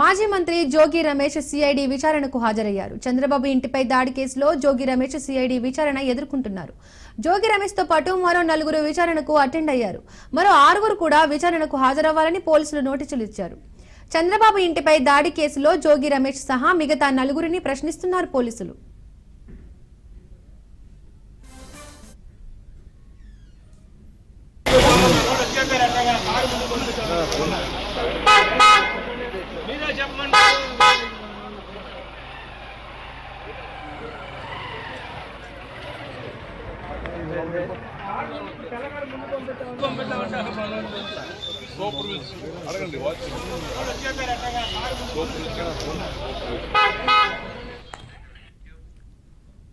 మాజీ మంత్రి జోగి రమేష్ సిఐడి విచారణకు హాజరయ్యారు. చంద్రబాబు ఇంటిపై దాడి కేసులో జోగి రమేష్ సిఐడి విచారణ ఎదుర్కొంటున్నారు. జోగి రమేష్ తో పాటు మరో 4 విచారణకు అటెండ్ అయ్యారు. మరో 6 కూడా విచారణకు హాజరవ్వాలని పోలీసులు నోటీసులు ఇచ్చారు. చంద్రబాబు ఇంటిపై దాడి కేసులో జోగి రమేష్ సహా మిగతా 4 ప్రశ్నిస్తున్నారు పోలీసులు.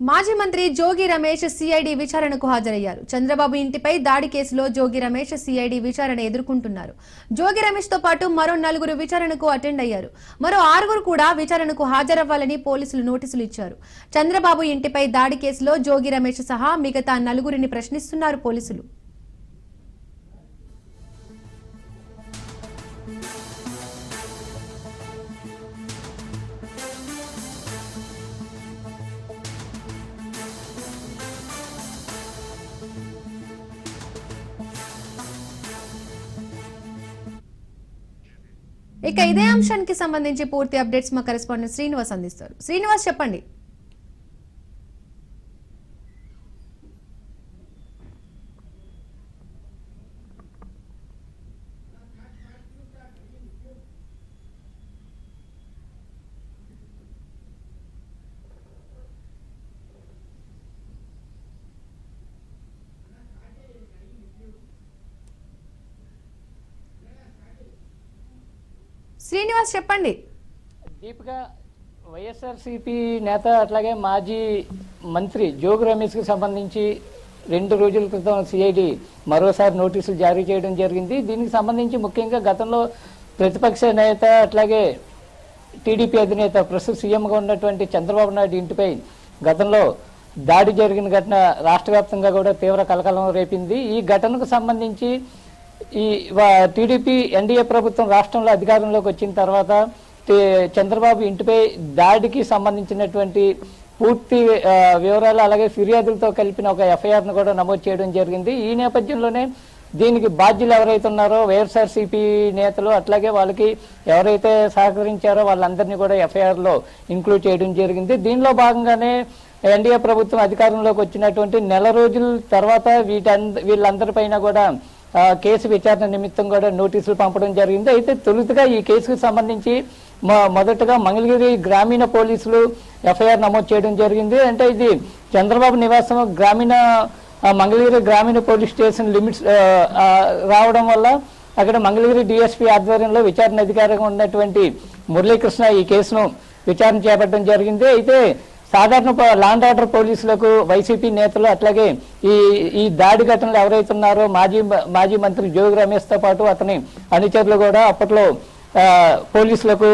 మాజీ మంత్రి జోగి రమేష్ సిఐడి విచారణకు హాజరయ్యారు. చంద్రబాబు ఇంటిపై దాడి కేసులో జోగి రమేష్ సిఐడి విచారణ ఎదుర్కొంటున్నారు. జోగి రమేష్ తో పాటు మరో 4 విచారణకు అటెండ్ అయ్యారు. మరో 6 కూడా విచారణకు హాజరవ్వాలని పోలీసులు నోటీసులు ఇచ్చారు. చంద్రబాబు ఇంటిపై దాడి కేసులో జోగి రమేష్ సహా మిగతా 4 ప్రశ్నిస్తున్నారు పోలీసులు. ఇక ఇదే అంశానికి సంబంధించి పూర్తి అప్డేట్స్ మా కరెస్పాండెంట్ శ్రీనివాస్ అందిస్తారు. శ్రీనివాస్, చెప్పండి. శ్రీనివాస్, చెప్పండి. దీపిక, వైఎస్ఆర్సీపీ నేత అట్లాగే మాజీ మంత్రి జోగి రమేష్కి సంబంధించి 2 రోజుల క్రితం సిఐడి మరోసారి నోటీసులు జారీ చేయడం జరిగింది. దీనికి సంబంధించి ముఖ్యంగా గతంలో ప్రతిపక్ష నేత అట్లాగే టీడీపీ అధినేత ప్రస్తుత సీఎంగా ఉన్నటువంటి చంద్రబాబు నాయుడు ఇంటిపై గతంలో దాడి జరిగిన ఘటన రాష్ట్ర వ్యాప్తంగా కూడా తీవ్ర కలకలం రేపింది. ఈ ఘటనకు సంబంధించి ఈ టీడీపీ ఎన్డీఏ ప్రభుత్వం రాష్ట్రంలో అధికారంలోకి వచ్చిన తర్వాత చంద్రబాబు ఇంటిపై దాడికి సంబంధించినటువంటి పూర్తి వివరాలు అలాగే ఫిర్యాదులతో కలిపిన ఒక ఎఫ్ఐఆర్ను కూడా నమోదు చేయడం జరిగింది. ఈ నేపథ్యంలోనే దీనికి బాధ్యులు ఎవరైతే ఉన్నారో వైఎస్ఆర్సీపీ నేతలు అట్లాగే వాళ్ళకి ఎవరైతే సహకరించారో వాళ్ళందరినీ కూడా ఎఫ్ఐఆర్లో ఇంక్లూడ్ చేయడం జరిగింది. దీనిలో భాగంగానే ఎన్డీఏ ప్రభుత్వం అధికారంలోకి వచ్చినటువంటి నెల రోజుల తర్వాత వీళ్ళందరిపైన కూడా కేసు విచారణ నిమిత్తం కూడా నోటీసులు పంపడం జరిగింది. అయితే తొలుతగా ఈ కేసుకు సంబంధించి మొదటగా మంగళగిరి గ్రామీణ పోలీసులు ఎఫ్ఐఆర్ నమోదు చేయడం జరిగింది. అంటే ఇది చంద్రబాబు నివాసం మంగళగిరి గ్రామీణ పోలీస్ స్టేషన్ లిమిట్స్ రావడం వల్ల అక్కడ మంగళగిరి డిఎస్పీ ఆధ్వర్యంలో విచారణ అధికారిగా ఉన్నటువంటి మురళీకృష్ణ ఈ కేసును విచారణ చేపట్టడం జరిగింది. అయితే సాధారణ లాండ్ ఆర్డర్ పోలీసులకు వైసీపీ నేతలు అట్లాగే ఈ దాడి ఘటనలు ఎవరైతే ఉన్నారో మాజీ మంత్రి జోగి రమేష్ తో పాటు అతని అనుచరులు కూడా అప్పట్లో పోలీసులకు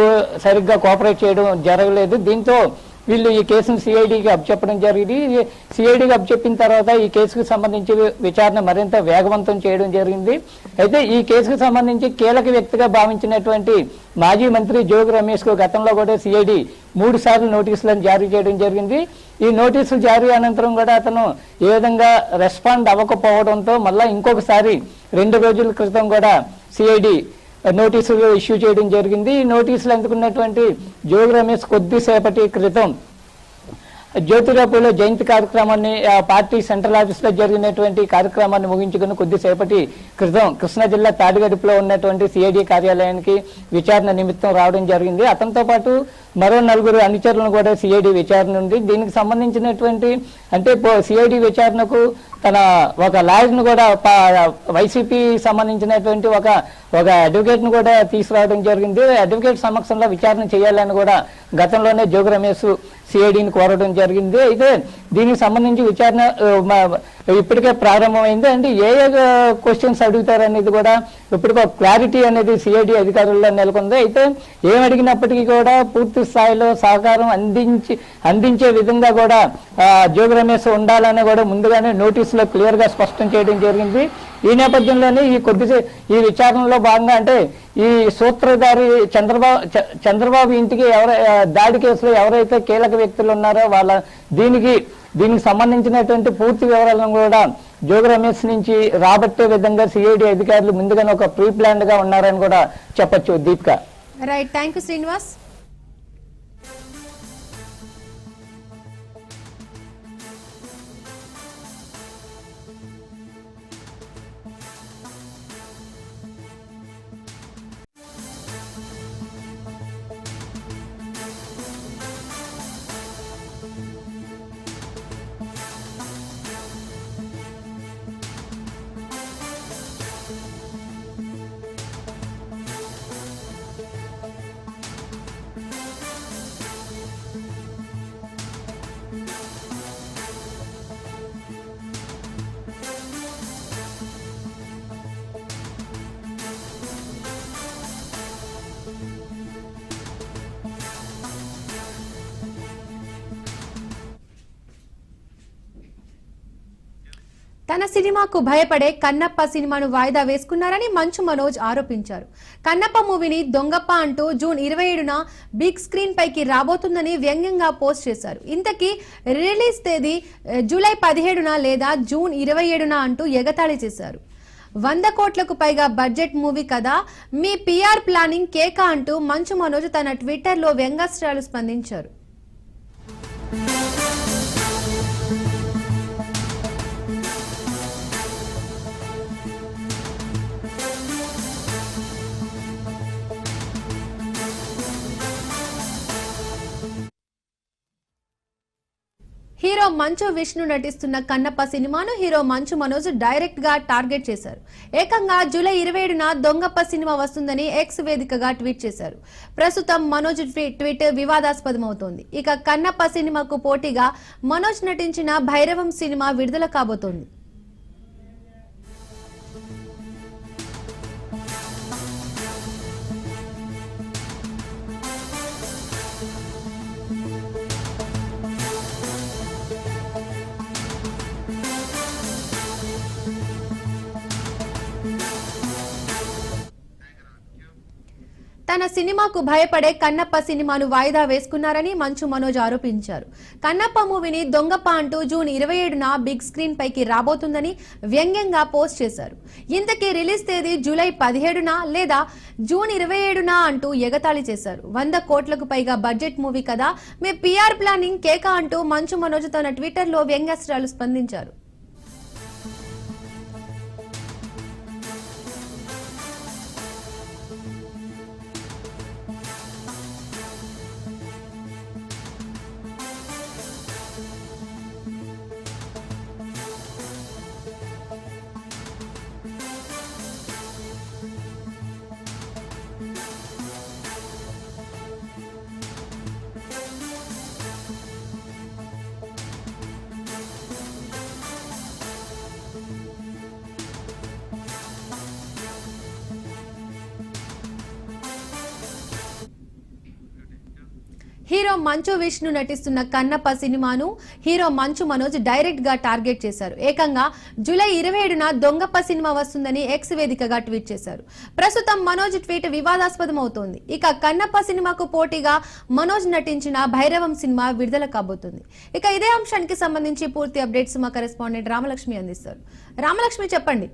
సరిగ్గా కోఆపరేట్ చేయడం జరగలేదు. దీంతో వీళ్ళు ఈ కేసును సిఐడికి అప్పచెప్పడం జరిగింది. సిఐడికి అప్పచెప్పిన తర్వాత ఈ కేసుకు సంబంధించి విచారణ మరింత వేగవంతం చేయడం జరిగింది. అయితే ఈ కేసుకు సంబంధించి కీలక వ్యక్తిగా భావించినటువంటి మాజీ మంత్రి జోగి రమేష్ కు గతంలో కూడా సిఐడి 3 సార్లు నోటీసులను జారీ చేయడం జరిగింది. ఈ నోటీసులు జారీ అనంతరం కూడా అతను ఏ విధంగా రెస్పాండ్ అవ్వకపోవడంతో మళ్ళా ఇంకొకసారి 2 రోజుల క్రితం కూడా సిఐడి నోటీసులు ఇష్యూ చేయడం జరిగింది. ఈ నోటీసులు అందుకున్నటువంటి జోగి రమేష్ కొద్దిసేపటి క్రితం జ్యోతిరావులో జయంతి కార్యక్రమాన్ని పార్టీ సెంట్రల్ ఆఫీస్ లో జరిగినటువంటి కార్యక్రమాన్ని ముగించుకుని కొద్దిసేపటి క్రితం కృష్ణా జిల్లా తాడిగడుపులో ఉన్నటువంటి సిఐడి కార్యాలయానికి విచారణ నిమిత్తం రావడం జరిగింది. అతనితో పాటు మరో 4 అనుచరులను కూడా సిఐడి విచారణ ఉంది. దీనికి సంబంధించినటువంటి అంటే సిఐడి విచారణకు తన ఒక లాయర్ను కూడా వైసీపీ సంబంధించినటువంటి ఒక అడ్వకేట్ ను కూడా తీసుకురావడం జరిగింది. అడ్వకేట్ సమక్షంలో విచారణ చేయాలని కూడా గతంలోనే జోగి రమేష్ సిఐడిని కోరడం జరిగింది. అయితే దీనికి సంబంధించి విచారణ ఇప్పటికే ప్రారంభమైంది. అంటే ఏ క్వశ్చన్స్ అడుగుతారనేది కూడా ఇప్పటికీ ఒక క్లారిటీ అనేది సిఐడి అధికారుల్లో నెలకొంది. అయితే ఏమడిగినప్పటికీ కూడా పూర్తి స్థాయిలో సహకారం అందించే విధంగా కూడా జోగి రమేష్ ఉండాలని కూడా ముందుగానే నోటీసులో క్లియర్ గా స్పష్టం చేయడం జరిగింది. ఈ నేపథ్యంలోనే ఈ విచారణలో భాగంగా అంటే ఈ సూత్రధారి చంద్రబాబు ఇంటికి దాడి కేసులో ఎవరైతే కీలక వ్యక్తులు ఉన్నారో దీనికి సంబంధించినటువంటి పూర్తి వివరాలను కూడా జోగి రమేష్ నుంచి రాబట్టే విధంగా సిఐడి అధికారులు ముందుగానే ఒక ప్రీ ప్లాన్డ్ గా ఉన్నారని కూడా చెప్పొచ్చు. Deepika. Right, thank you Srinivas. తన సినిమాకు భయపడే కన్నప్ప సినిమాను వాయిదా వేసుకున్నారని మంచు మనోజ్ ఆరోపించారు. కన్నప్ప మూవీని దొంగప్ప అంటూ జూన్ 27న బిగ్ స్క్రీన్ పైకి రాబోతుందని వ్యంగ్యంగా పోస్ట్ చేశారు. ఇంతకీ రిలీజ్ తేదీ జూలై 17న లేదా జూన్ 27న అంటూ ఎగతాళి చేశారు. 100 కోట్లకు పైగా బడ్జెట్ మూవీ కదా, మీ పిఆర్ ప్లానింగ్ కేకా అంటూ మంచు మనోజ్ తన ట్విట్టర్లో వ్యంగ్యాస్త్రాలు స్పందించారు. హీరో మంచు విష్ణు నటిస్తున్న కన్నప్ప సినిమాను హీరో మంచు మనోజ్ డైరెక్ట్ గా టార్గెట్ చేశారు. ఏకంగా జూలై 27న దొంగప్ప సినిమా వస్తుందని ఎక్స్ వేదికగా ట్వీట్ చేశారు. ప్రస్తుతం మనోజ్ ట్వీట్ వివాదాస్పదమవుతోంది. ఇక కన్నప్ప సినిమాకు పోటీగా మనోజ్ నటించిన భైరవం సినిమా విడుదల కాబోతోంది. తన సినిమాకు భయపడే కన్నప్ప సినిమాను వాయిదా వేసుకున్నారని మంచు మనోజ్ ఆరోపించారు. కన్నప్ప మూవీని దొంగప్ప అంటూ జూన్ 27న బిగ్ స్క్రీన్ పైకి రాబోతుందని వ్యంగ్యంగా పోస్ట్ చేశారు. ఇంతకీ రిలీజ్ తేదీ జూలై 17న లేదా జూన్ 27న అంటూ ఎగతాళి చేశారు. 100 కోట్లకు పైగా బడ్జెట్ మూవీ కదా, మీ పిఆర్ ప్లానింగ్ కేకా అంటూ మంచు మనోజ్ తన ట్విట్టర్లో వ్యంగ్యాస్త్రాలు స్పందించారు. హీరో మంచు విష్ణు నటిస్తున్న కన్నప్ప సినిమాను హీరో మంచు మనోజ్ డైరెక్ట్ గా టార్గెట్ చేశారు. ఏకంగా జూలై 27న దొంగప్ప సినిమా వస్తుందని ఎక్స్ వేదికగా ట్వీట్ చేశారు. ప్రస్తుతం మనోజ్ ట్వీట్ వివాదాస్పదమవుతోంది. ఇక కన్నప్ప సినిమాకు పోటీగా మనోజ్ నటించిన భైరవం సినిమా విడుదల కాబోతుంది. ఇక ఇదే అంశానికి సంబంధించి పూర్తి అప్డేట్స్ మా కరెస్పాండెంట్ రామలక్ష్మి అందిస్తారు. రామలక్ష్మి, చెప్పండి.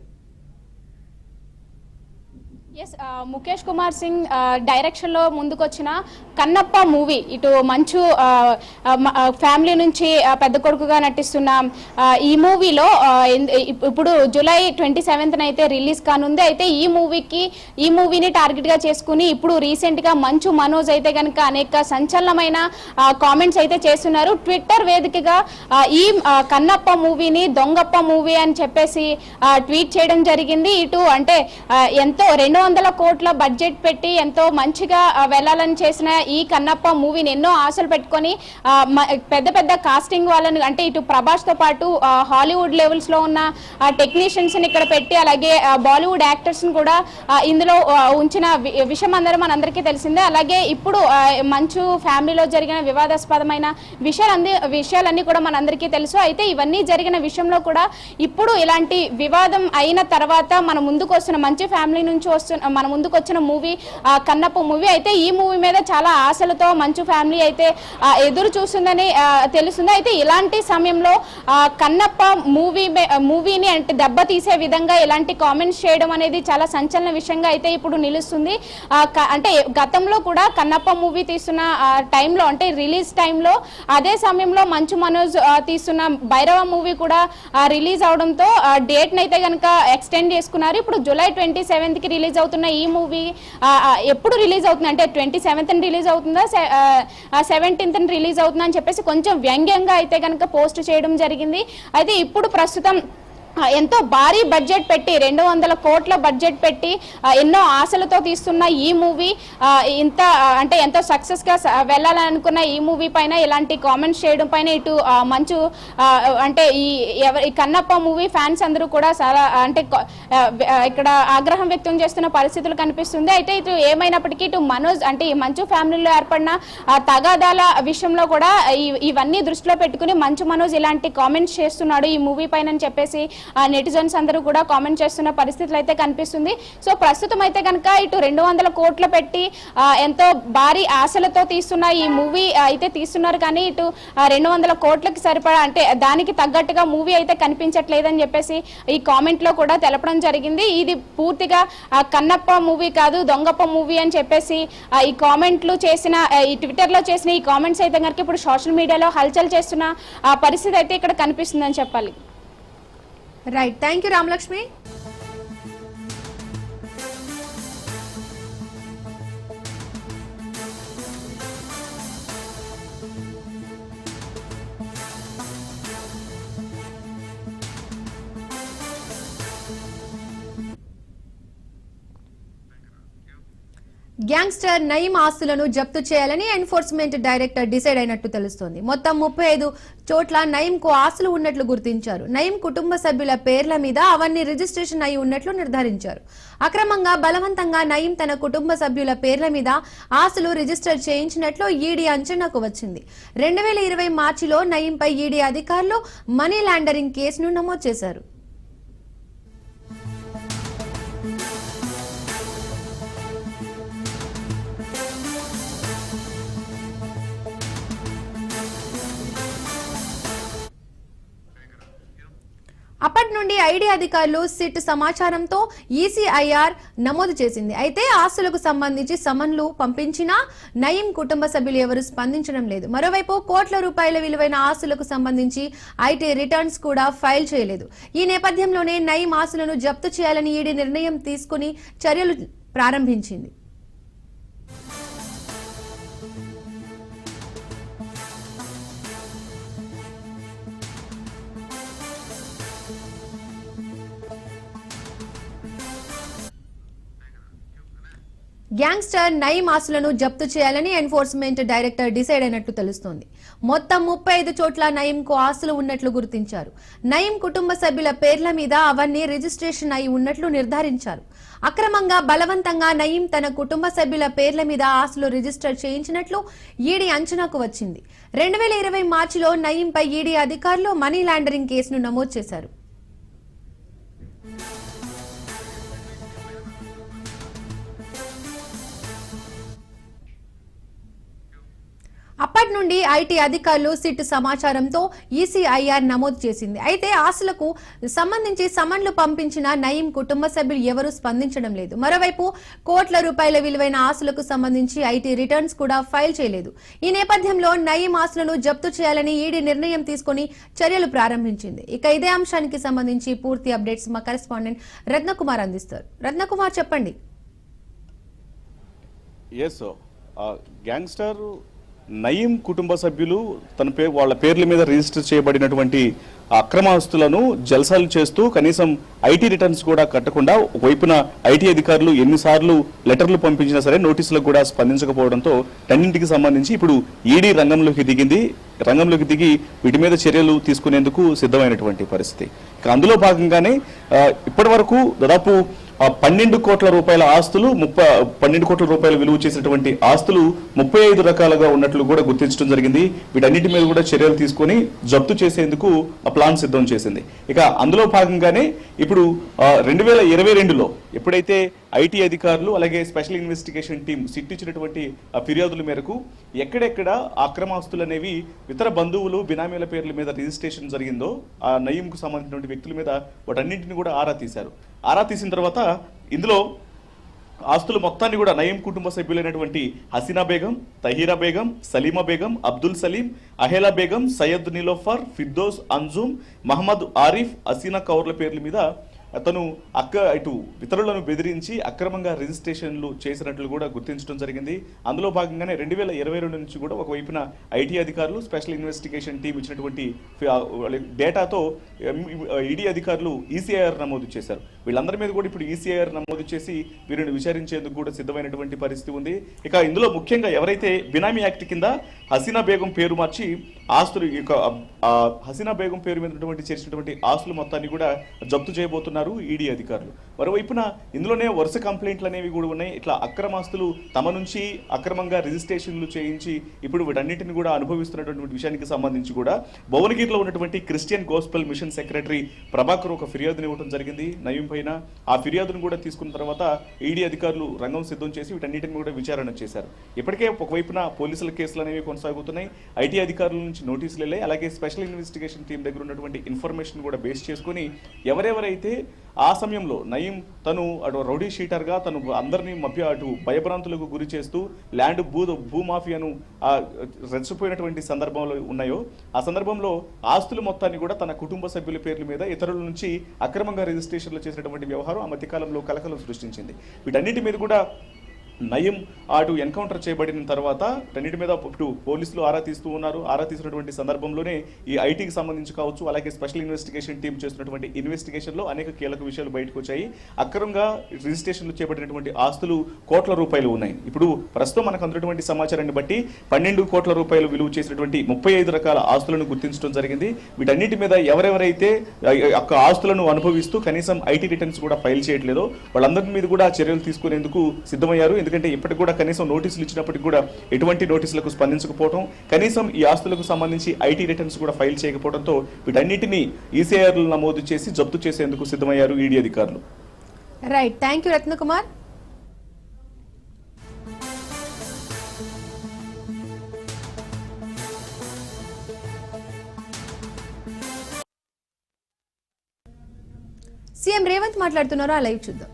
ఎస్, ముఖేష్ కుమార్ సింగ్ డైరెక్షన్లో ముందుకొచ్చిన కన్నప్ప మూవీ, ఇటు మంచు ఫ్యామిలీ నుంచి పెద్ద కొడుకుగా నటిస్తున్న ఈ మూవీలో ఇప్పుడు జూలై 27న అయితే రిలీజ్ కానుంది. అయితే ఈ మూవీని టార్గెట్గా చేసుకుని ఇప్పుడు రీసెంట్గా మంచు మనోజ్ అయితే కనుక అనేక సంచలనమైన కామెంట్స్ అయితే చేస్తున్నారు. ట్విట్టర్ వేదికగా ఈ కన్నప్ప మూవీని దొంగప్ప మూవీ అని చెప్పేసి ట్వీట్ చేయడం జరిగింది. ఇటు అంటే ఎంతో 200 200 కోట్ల బడ్జెట్ పెట్టి ఎంతో మంచిగా వెళ్ళాలని చేసిన ఈ కన్నప్ప మూవీని ఎన్నో ఆశలు పెట్టుకొని పెద్ద పెద్ద కాస్టింగ్ వాళ్ళని అంటే ఇటు ప్రభాస్ తో పాటు హాలీవుడ్ లెవెల్స్ లో ఉన్న టెక్నీషియన్స్ ని ఇక్కడ పెట్టి అలాగే బాలీవుడ్ యాక్టర్స్ ని కూడా ఇందులో ఉంచిన విషయం మనందరికీ తెలిసిందే. అలాగే ఇప్పుడు మంచు ఫ్యామిలీలో జరిగిన వివాదాస్పదమైన విషయాలన్నీ కూడా మనందరికీ తెలుసు. అయితే ఇవన్నీ జరిగిన విషయంలో కూడా ఇప్పుడు ఇలాంటి వివాదం అయిన తర్వాత మన ముందుకు వస్తున్న మంచి ఫ్యామిలీ నుంచి మన ముందుకు వచ్చిన మూవీ కన్నప్ప మూవీ. అయితే ఈ మూవీ మీద చాలా ఆశలతో మంచు ఫ్యామిలీ అయితే ఎదురు చూస్తుందని తెలుస్తుంది. అయితే ఇలాంటి సమయంలో కన్నప్ప మూవీని అంటే దెబ్బతీసే విధంగా ఇలాంటి కామెంట్స్ చేయడం అనేది చాలా సంచలన విషయంగా అయితే ఇప్పుడు నిలుస్తుంది. అంటే గతంలో కూడా కన్నప్ప మూవీ తీస్తున్న టైంలో అంటే రిలీజ్ టైంలో అదే సమయంలో మంచు మనోజ్ తీస్తున్న భైరవ మూవీ కూడా రిలీజ్ అవడంతో డేట్ నైతే కనుక ఎక్స్టెండ్ చేసుకున్నారు. ఇప్పుడు జూలై 27th కి రిలీజ్ అవుతున్న ఈ మూవీ ఎప్పుడు రిలీజ్ అవుతుంది అంటే 27th రిలీజ్ అవుతుందా 17th రిలీజ్ అవుతుందా అని చెప్పేసి కొంచెం వ్యంగ్యంగా అయితే కనుక పోస్ట్ చేయడం జరిగింది. అయితే ఇప్పుడు ప్రస్తుతం ఎంతో భారీ బడ్జెట్ పెట్టి 200 కోట్ల బడ్జెట్ పెట్టి ఎన్నో ఆశలతో తీస్తున్న ఈ మూవీ ఇంత అంటే ఎంతో సక్సెస్ గా వెళ్ళాలని అనుకున్న ఈ మూవీ పైన ఇలాంటి కామెంట్స్ చేయడం పైన ఇటు మంచు అంటే ఈ కన్నప్ప మూవీ ఫ్యాన్స్ అందరూ కూడా చాలా అంటే ఇక్కడ ఆగ్రహం వ్యక్తం చేస్తున్న పరిస్థితులు కనిపిస్తుంది. అయితే ఇటు ఏమైనప్పటికీ ఇటు మనోజ్ అంటే ఈ మంచు ఫ్యామిలీలో ఏర్పడిన తగాదాల విషయంలో కూడా ఇవన్నీ దృష్టిలో పెట్టుకుని మంచు మనోజ్ ఇలాంటి కామెంట్స్ చేస్తున్నాడు ఈ మూవీ పైన అని చెప్పేసి నెటిజన్స్ అందరూ కూడా కామెంట్ చేస్తున్న పరిస్థితులు అయితే కనిపిస్తుంది. సో ప్రస్తుతం అయితే కనుక ఇటు 200 కోట్లు పెట్టి ఎంతో భారీ ఆశలతో తీస్తున్న ఈ మూవీ అయితే తీస్తున్నారు. కానీ ఇటు 200 కోట్లకి సరిపడా అంటే దానికి తగ్గట్టుగా మూవీ అయితే కనిపించట్లేదని చెప్పేసి ఈ కామెంట్ లో కూడా తెలపడం జరిగింది. ఇది పూర్తిగా కన్నప్ప మూవీ కాదు దొంగప్ప మూవీ అని చెప్పేసి ఈ కామెంట్లు చేసిన ఈ ట్విట్టర్ లో చేసిన ఈ కామెంట్స్ అయితే కనుక ఇప్పుడు సోషల్ మీడియాలో హల్చల్ చేస్తున్న పరిస్థితి అయితే ఇక్కడ కనిపిస్తుందని చెప్పాలి. Right, thank you Ramalakshmi. Gangster Nayeem ఆస్తులను జప్తు చేయాలని ఎన్ఫోర్స్మెంట్ డైరెక్టర్ డిసైడ్ అయినట్టు తెలుస్తోంది. మొత్తం 35 చోట్ల నయీంకు ఆస్తులు ఉన్నట్లు గుర్తించారు. నయీం కుటుంబ సభ్యుల పేర్ల మీద అవన్నీ రిజిస్ట్రేషన్ అయి ఉన్నట్లు నిర్ధారించారు. అక్రమంగా బలవంతంగా నయీం తన కుటుంబ సభ్యుల పేర్ల మీద ఆస్తులు రిజిస్టర్ చేయించినట్లు ఈడీ అంచనాకు వచ్చింది. 2020 మార్చిలో నయీంపై ఈడీ అధికారులు మనీ లాండరింగ్ కేసును నమోదు చేశారు. అప్పటి నుండి ఐడి అధికారులు సిట్ సమాచారంతో ఈసీఐఆర్ నమోదు చేసింది. అయితే ఆస్తులకు సంబంధించి సమన్లు పంపించినా నయీం కుటుంబ సభ్యులు ఎవరు స్పందించడం లేదు. మరోవైపు కోట్ల రూపాయల విలువైన ఆస్తులకు సంబంధించి ఐటీ రిటర్న్స్ కూడా ఫైల్ చేయలేదు. ఈ నేపథ్యంలోనే నయీం ఆస్తులను జప్తు చేయాలని ఈడీ నిర్ణయం తీసుకుని చర్యలు ప్రారంభించింది. గ్యాంగ్స్టర్ నయీం ఆస్తులను జప్తు చేయాలని ఎన్ఫోర్స్మెంట్ డైరెక్టర్ డిసైడ్ అయినట్లు తెలుస్తోంది. మొత్తం 35 చోట్ల నయీంకు ఆస్తులు ఉన్నట్లు గుర్తించారు. నయీం కుటుంబ సభ్యుల పేర్ల మీద అవన్నీ రిజిస్ట్రేషన్ అయి ఉన్నట్లు నిర్ధారించారు. అక్రమంగా బలవంతంగా నయీం తన కుటుంబ సభ్యుల పేర్ల మీద ఆస్తులు రిజిస్టర్ చేయించినట్లు ఈడీ అంచనాకు వచ్చింది. 2020 మార్చిలో నయీంపై ఈడీ అధికారులు మనీ లాండరింగ్ కేసును నమోదు చేశారు. అప్పటి నుండి ఐటీ అధికారులు సిట్ సమాచారంతో ఈసీఐఆర్ నమోదు చేసింది. అయితే ఆస్తులకు సంబంధించి సమన్లు పంపించిన నయీం కుటుంబ సభ్యులు ఎవరూ స్పందించడం లేదు. మరోవైపు కోట్ల రూపాయల విలువైన ఆస్తులకు సంబంధించి ఐటీ రిటర్న్స్ కూడా ఫైల్ చేయలేదు. ఈ నేపథ్యంలో నయీం ఆస్తులను జప్తు చేయాలని ఈడీ నిర్ణయం తీసుకుని చర్యలు ప్రారంభించింది. ఇక ఇదే అంశానికి సంబంధించి పూర్తి అప్డేట్స్ మా కరెస్పాండెంట్ రత్నకుమార్ అందిస్తారు. రత్నకుమార్, చెప్పండి. గ్యాంగ్స్టర్ నయీం కుటుంబ సభ్యులు వాళ్ళ పేర్ల మీద రిజిస్టర్ చేయబడినటువంటి అక్రమ ఆస్తులను జల్సాలు చేస్తూ కనీసం ఐటీ రిటర్న్స్ కూడా కట్టకుండా ఒకవైపున ఐటీ అధికారులు ఎన్నిసార్లు లెటర్లు పంపించినా సరే నోటీసులకు కూడా స్పందించకపోవడంతో రెండింటికి సంబంధించి ఇప్పుడు ఈడీ రంగంలోకి దిగి వీటి మీద చర్యలు తీసుకునేందుకు సిద్ధమైనటువంటి పరిస్థితి. ఇక అందులో భాగంగానే ఇప్పటి వరకు దాదాపు 12 కోట్ల రూపాయల ఆస్తులు 12 కోట్ల రూపాయల విలువ చేసినటువంటి ఆస్తులు 35 రకాలుగా ఉన్నట్లు కూడా గుర్తించడం జరిగింది. వీటన్నిటి మీద కూడా చర్యలు తీసుకొని జప్తు చేసేందుకు ప్లాన్ సిద్ధం చేసింది. ఇక అందులో భాగంగానే ఇప్పుడు 2022లో ఎప్పుడైతే ఐటీ అధికారులు అలాగే స్పెషల్ ఇన్వెస్టిగేషన్ టీం సిట్ ఇచ్చినటువంటి ఫిర్యాదుల మేరకు ఎక్కడెక్కడ అక్రమాస్తులు అనేవి ఇతర బంధువులు బినామీల పేర్ల మీద రిజిస్ట్రేషన్ జరిగిందో ఆ నయీంకు సంబంధించినటువంటి వ్యక్తుల మీద వాటన్నింటిని కూడా ఆరా తీశారు. ఆరా తీసిన తర్వాత ఇందులో ఆస్తులు మొత్తాన్ని కూడా నయీం కుటుంబ సభ్యులైనటువంటి హసీనా బేగం, తహీరా బేగం, సలీమా బేగం, అబ్దుల్ సలీం, అహేలా బేగం, సయ్యద్ నిలోఫర్, ఫిర్దోస్, అంజుమ్, మహమ్మద్ ఆరిఫ్, హసీనా కౌర్ల పేర్ల మీద అతను ఇటు ఇతరులను బెదిరించి అక్రమంగా రిజిస్ట్రేషన్లు చేసినట్లు కూడా గుర్తించడం జరిగింది. అందులో భాగంగానే 2022 నుంచి కూడా ఒకవైపున ఐటీ అధికారులు స్పెషల్ ఇన్వెస్టిగేషన్ టీం ఇచ్చినటువంటి డేటాతో ఈడీ అధికారులు ఈసీఐఆర్ నమోదు చేశారు. వీళ్ళందరి మీద కూడా ఇప్పుడు ఈసీఐఆర్ నమోదు చేసి వీరిని విచారించేందుకు కూడా సిద్ధమైనటువంటి పరిస్థితి ఉంది. ఇక ఇందులో ముఖ్యంగా ఎవరైతే బినామీ యాక్ట్ కింద హసీనా బేగం పేరు మార్చి ఆస్తులు హసీనా బేగం పేరు మీద చేసినటువంటి ఆస్తులు మొత్తాన్ని కూడా జప్తు చేయబోతున్నారు ఈడీ అధికారులు. మరోవైపున ఇందులోనే వరుస కంప్లైంట్లు అనేవి కూడా ఉన్నాయి. ఇట్లా అక్రమాస్తులు తమ నుంచి అక్రమంగా రిజిస్ట్రేషన్లు చేయించి ఇప్పుడు వీటన్నిటిని కూడా అనుభవిస్తున్నటువంటి విషయానికి సంబంధించి కూడా భువనగిరిలో ఉన్నటువంటి Christian gospel mission secretary Prabhakar ఒక ఫిర్యాదుని ఇవ్వడం జరిగింది నయీం పైన. ఆ ఫిర్యాదును కూడా తీసుకున్న తర్వాత ఈడీ అధికారులు రంగం సిద్ధం చేసి వీటన్నిటిని కూడా విచారణ చేశారు. ఇప్పటికే ఒకవైపున పోలీసుల కేసులు అనేవి కొనసాగుతున్నాయి. ఐటీ అధికారుల నుంచి నోటీసులు వెళ్ళాయి. అలాగే స్పెషల్ ఇన్వెస్టిగేషన్ టీం దగ్గర ఉన్నటువంటి ఇన్ఫర్మేషన్ కూడా బేస్ చేసుకుని ఎవరెవరైతే ఆ సమయంలో నయీం తను అటు రౌడీ షీటర్గా తను అందరినీ అటు భయభ్రాంతులకు గురి చేస్తూ ల్యాండ్ భూమాఫియాను రెచ్చిపోయినటువంటి సందర్భంలో ఉన్నాయో ఆ సందర్భంలో ఆస్తులు మొత్తాన్ని కూడా తన కుటుంబ సభ్యుల పేర్ల మీద ఇతరుల నుంచి అక్రమంగా రిజిస్ట్రేషన్లు చేసినటువంటి వ్యవహారం ఆ మధ్యకాలంలో కలకలం సృష్టించింది. వీటన్నిటి మీద కూడా నయీం అటు ఎన్కౌంటర్ చేయబడిన తర్వాత రెండింటి మీద ఇటు పోలీసులు ఆరా తీస్తూ ఉన్నారు. ఆరా తీసినటువంటి సందర్భంలోనే ఈ ఐటీకి సంబంధించి కావచ్చు అలాగే స్పెషల్ ఇన్వెస్టిగేషన్ టీం చేస్తున్నటువంటి ఇన్వెస్టిగేషన్లో అనేక కీలక విషయాలు బయటకు వచ్చాయి. అక్రమంగా రిజిస్ట్రేషన్లు చేపట్టినటువంటి ఆస్తులు కోట్ల రూపాయలు ఉన్నాయి. ఇప్పుడు ప్రస్తుతం మనకు అందుతున్నటువంటి సమాచారాన్ని బట్టి 12 కోట్ల రూపాయలు విలువ చేసినటువంటి 35 రకాల ఆస్తులను గుర్తించడం జరిగింది. వీటన్నిటి మీద ఎవరెవరైతే ఆస్తులను అనుభవిస్తూ కనీసం ఐటీ రిటర్న్స్ కూడా ఫైల్ చేయట్లేదో వాళ్ళందరి మీద కూడా చర్యలు తీసుకునేందుకు సిద్ధమయ్యారు. ఎందుకంటే ఇప్పటికి కూడా కనీసం నోటీసులు ఇచ్చినప్పటికీ కూడా ఎటువంటి నోటీసులకు స్పందించకపోవడం, కనీసం ఈ ఆస్తులకు సంబంధించి ఐటీ రిటర్న్స్ కూడా ఫైల్ చేయకపోవడంతో వీటన్నిటిని ఈసీఐఆర్లు నమోదు చేసి జప్తు చేసేందుకు సిద్ధమయ్యారు ఈడీ అధికారులు. Right, thank you Ratnakumar. CM Revanth మాట్లాడుతున్నారు, ఆ లైవ్ చూద్దాం.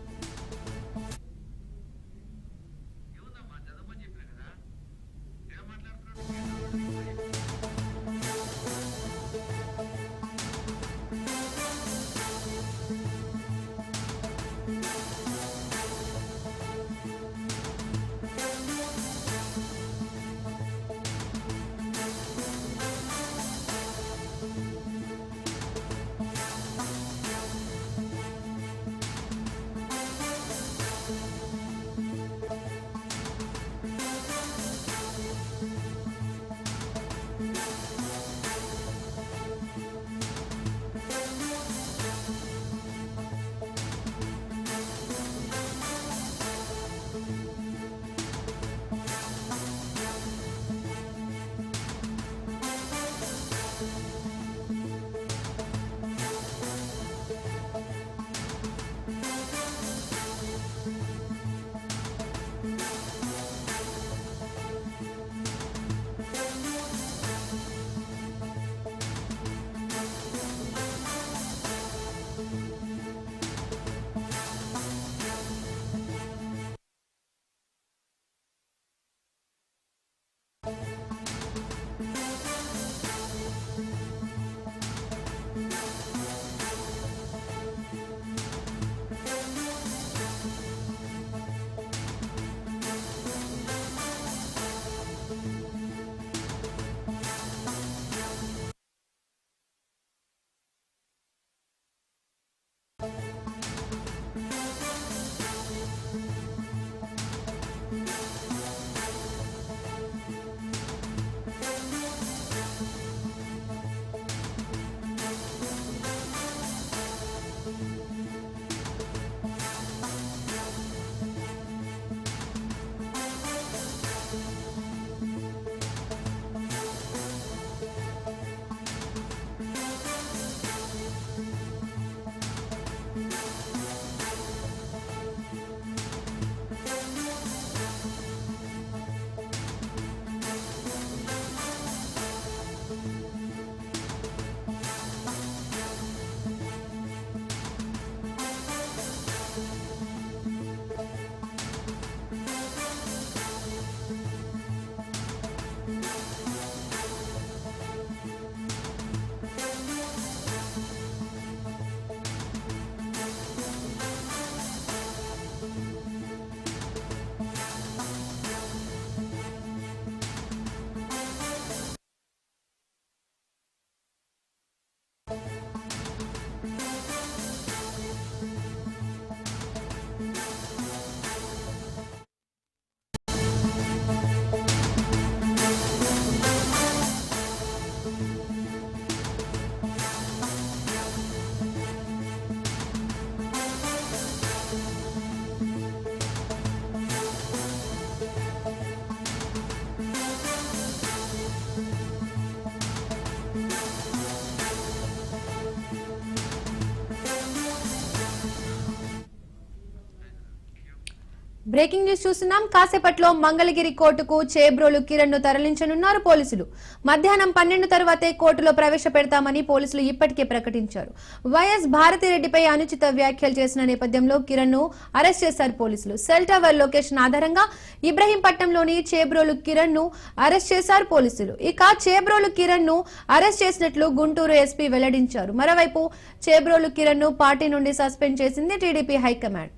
బ్రేకింగ్ న్యూస్ చూస్తున్నాం. కాసేపట్లో మంగళగిరి కోర్టుకు చేబ్రోలు కిరణ్ ను తరలించనున్నారు పోలీసులు. మధ్యాహ్నం 12 తర్వాతే కోర్టులో ప్రవేశపెడతామని పోలీసులు ఇప్పటికే ప్రకటించారు. వైఎస్ భారతిరెడ్డిపై అనుచిత వ్యాఖ్యలు చేసిన నేపథ్యంలో కిరణ్ ను అరెస్ట్ చేశారు పోలీసులు. సెల్ టవర్ లొకేషన్ ఆధారంగా ఇబ్రహీంపట్నంలోని చేబ్రోలు కిరణ్ ను అరెస్ట్ చేశారు పోలీసులు. ఇక చేబ్రోలు కిరణ్ ను అరెస్ట్ చేసినట్లు గుంటూరు ఎస్పీ వెల్లడించారు. మరోవైపు చేబ్రోలు కిరణ్ ను పార్టీ నుండి సస్పెండ్ చేసింది టీడీపీ హైకమాండ్.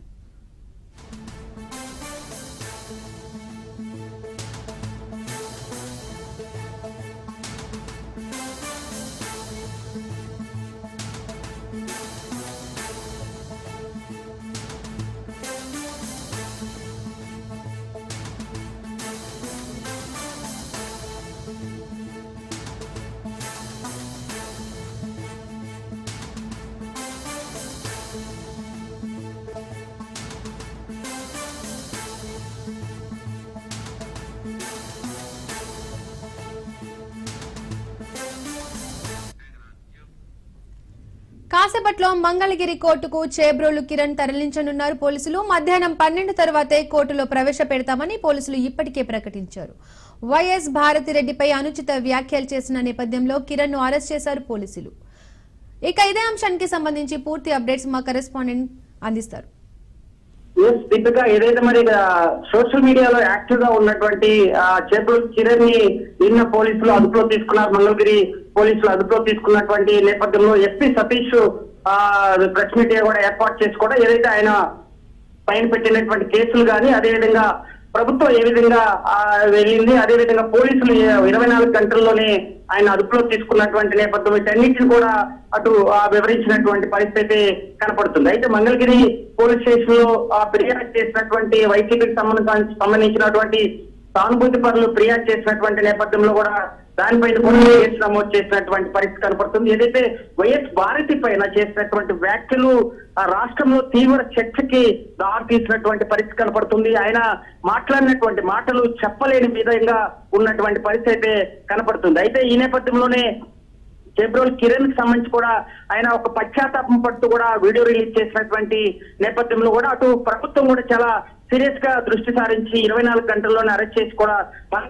కాసేపట్లో మంగళగిరి కోర్టుకు చేబ్రోలు కిరణ్ తరలించనున్నారు పోలీసులు. మధ్యాహ్నం 12 తర్వాతే కోర్టులో ప్రవేశపెడతామని పోలీసులు ఇప్పటికే ప్రకటించారు. వైఎస్ భారతిరెడ్డిపై అనుచిత వ్యాఖ్యలు చేసిన నేపథ్యంలో కిరణ్ ను అరెస్ట్ చేశారు పోలీసులు. ఇక ఇదే అంశానికి సంబంధించి పూర్తి అప్డేట్స్ మా కరెస్పాండెంట్ అందిస్తారు. దీపిక, ఏదైతే మరి సోషల్ మీడియాలో యాక్టివ్ గా ఉన్నటువంటి చేబ్రోలు కిరణ్ ని నిన్న పోలీసులు అదుపులో తీసుకున్నారు. మంగళగిరి పోలీసులు అదుపులో తీసుకున్నటువంటి నేపథ్యంలో ఎస్పీ సతీష్ ప్రెస్ మీడియా కూడా ఏర్పాటు చేసి కూడా ఏదైతే ఆయన పైన పెట్టినటువంటి కేసులు కానీ అదేవిధంగా ప్రభుత్వం ఏ విధంగా వెళ్ళింది, అదేవిధంగా పోలీసులు 24 గంటల్లోనే ఆయన అదుపులో తీసుకున్నటువంటి నేపథ్యం వీటన్నిటిని కూడా అటు వివరించినటువంటి పరిస్థితి కనపడుతుంది. అయితే మంగళగిరి పోలీస్ స్టేషన్ లో ఫిర్యాదు చేసినటువంటి వైసీపీకి సంబంధించినటువంటి సానుభూతి పరులు ఫిర్యాదు చేసినటువంటి నేపథ్యంలో కూడా దానిపైన కూడా కేసు నమోదు చేసినటువంటి పరిస్థితి కనపడుతుంది. ఏదైతే వైఎస్ భారతి పైన చేసినటువంటి వ్యాఖ్యలు రాష్ట్రంలో తీవ్ర చర్చకి దారి తీసినటువంటి పరిస్థితి కనపడుతుంది. ఆయన మాట్లాడినటువంటి మాటలు చెప్పలేని విధంగా ఉన్నటువంటి పరిస్థితి అయితే కనపడుతుంది. అయితే ఈ నేపథ్యంలోనే చేబ్రోలు కిరణ్ కి సంబంధించి కూడా ఆయన ఒక పశ్చాత్తాపం పడుతూ కూడా వీడియో రిలీజ్ చేసినటువంటి నేపథ్యంలో కూడా అటు ప్రభుత్వం కూడా చాలా సీరియస్ గా దృష్టి సారించి 24 గంటల్లోనే అరెస్ట్ చేసి కూడా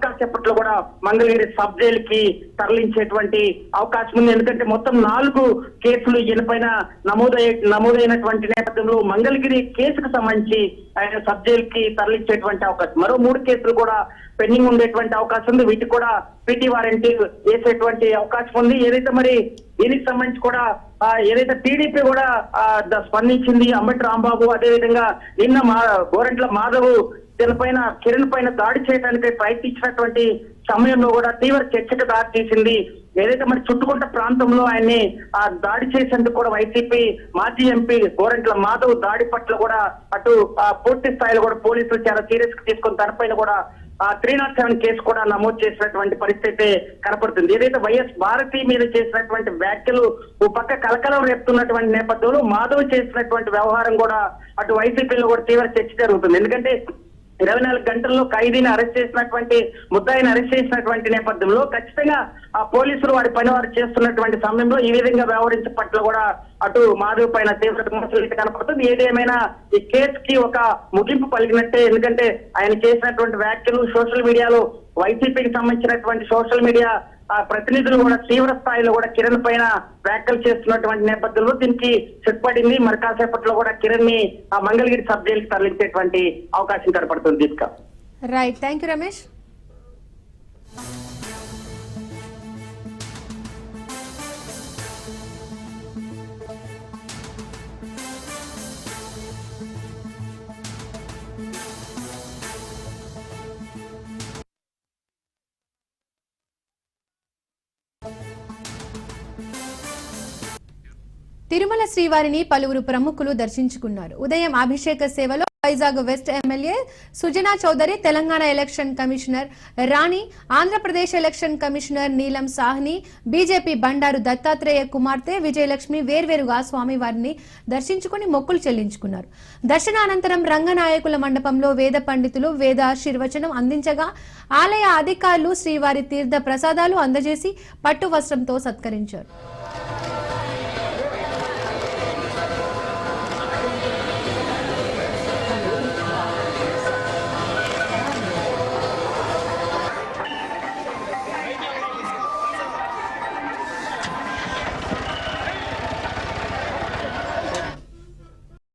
కాసేపట్లో కూడా మంగళగిరి సబ్ జైలు కి తరలించేటువంటి అవకాశం ఉంది. ఎందుకంటే మొత్తం 4 కేసులు ఈయనపైన నమోదైనటువంటి నేపథ్యంలో మంగళగిరి కేసుకు సంబంధించి ఆయన సబ్ జైలు కి తరలించేటువంటి అవకాశం, మరో 3 కేసులు కూడా పెండింగ్ ఉండేటువంటి అవకాశం ఉంది. వీటికి కూడా పీటీ వారెంట్ వేసేటువంటి అవకాశం ఉంది. ఏదైతే మరి దీనికి సంబంధించి కూడా ఏదైతే టీడీపీ కూడా స్పందించింది, అంబటి రాంబాబు అదేవిధంగా నిన్న గోరంట్ల మాధవ్ దీనిపైన కిరణ్ పైన దాడి చేయడానికి ప్రయత్నించినటువంటి సమయంలో కూడా తీవ్ర చర్చకు దారి తీసింది. ఏదైతే మరి చుట్టుకుంట ప్రాంతంలో ఆయన్ని దాడి చేసేందుకు కూడా వైసీపీ మాజీ ఎంపీ గోరంట్ల మాధవ్ దాడి పట్ల కూడా అటు పూర్తి స్థాయిలో కూడా పోలీసులు చాలా సీరియస్ గా తీసుకుని దానిపైన కూడా 307 కేసు కూడా నమోదు చేసినటువంటి పరిస్థితి కనపడుతుంది. ఏదైతే వైఎస్ భారతి మీద చేసినటువంటి వ్యాఖ్యలు ఓ పక్క కలకలం రేపుతున్నటువంటి నేపథ్యంలో మాధవ్ చేసినటువంటి వ్యవహారం కూడా అటు వైసీపీలో కూడా తీవ్ర చర్చ జరుగుతుంది. ఎందుకంటే 24 గంటల్లో ఖైదీని అరెస్ట్ చేసినటువంటి ముద్దాయిని అరెస్ట్ చేసినటువంటి నేపథ్యంలో ఖచ్చితంగా పోలీసులు వారి పని వారు చేస్తున్నటువంటి సమయంలో ఈ విధంగా వ్యవహరించే పట్ల కూడా అటు మాధవ్ పైన తీవ్ర విమర్శలు కనపడుతుంది. ఏదేమైనా ఈ కేసుకి ఒక ముగింపు పలికినట్టే. ఎందుకంటే ఆయన చేసినటువంటి వ్యాఖ్యలు సోషల్ మీడియాలో వైసీపీకి సంబంధించినటువంటి సోషల్ మీడియా ప్రతినిధులు కూడా తీవ్ర స్థాయిలో కూడా కిరణ్ పైన వ్యాఖ్యలు చేస్తున్నటువంటి నేపథ్యంలో దీనికి చెక్ పడింది. మరి కాసేపట్లో కూడా కిరణ్ ని మంగళగిరి సబ్ జైలుకి తరలించేటువంటి అవకాశం కనపడుతుంది. Deepika, right, thank you Ramesh. Tirumala శ్రీవారిని పలువురు ప్రముఖులు దర్శించుకున్నారు. ఉదయం అభిషేక సేవలో Vizag west MLA Sujana Chowdary, Telangana election commissioner రాణి, ఆంధ్రప్రదేశ్ ఎలక్షన్ కమిషనర్ నీలం సాహ్ని, బీజేపీ బండారు దత్తాత్రేయ కుమార్తె విజయలక్ష్మి వేర్వేరుగా స్వామివారిని దర్శించుకుని మొక్కులు చెల్లించుకున్నారు. దర్శనానంతరం రంగనాయకుల మండపంలో వేద పండితులు వేదాశీర్వచనం అందించగా ఆలయ అధికారులు శ్రీవారి తీర్థ ప్రసాదాలు అందజేసి పట్టు వస్త్రంతో సత్కరించారు.